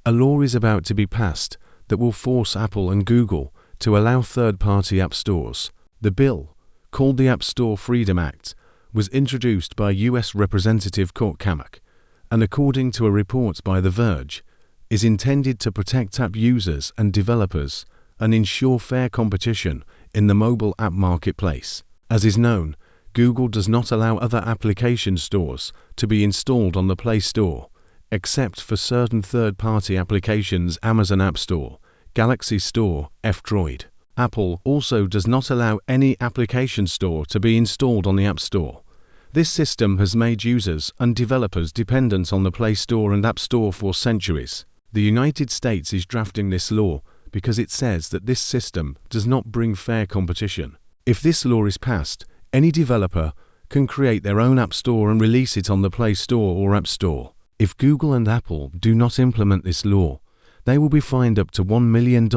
A law is about to be passed that will force Apple and Google to allow third-party app stores. The bill, called the App Store Freedom Act, was introduced by U.S. Representative Court Kamak, and according to a report by The Verge, is intended to protect app users and developers and ensure fair competition in the mobile app marketplace. As is known, Google does not allow other application stores to be installed on the Play Store, except for certain third-party applications Amazon App Store, Galaxy Store, F-Droid. Apple also does not allow any application store to be installed on the App Store. This system has made users and developers dependent on the Play Store and App Store for centuries. The United States is drafting this law because it says that this system does not bring fair competition. If this law is passed, any developer can create their own App Store and release it on the Play Store or App Store. If Google and Apple do not implement this law, they will be fined up to $1 million,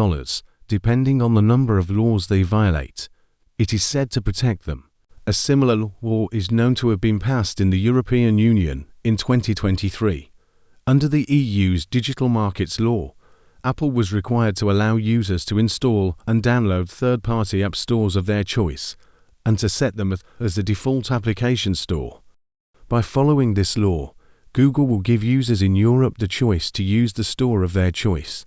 depending on the number of laws they violate. It is said to protect them. A similar law is known to have been passed in the European Union in 2023. Under the EU's Digital Markets Law, Apple was required to allow users to install and download third-party app stores of their choice, and to set them as the default application store. By following this law, Google will give users in Europe the choice to use the store of their choice.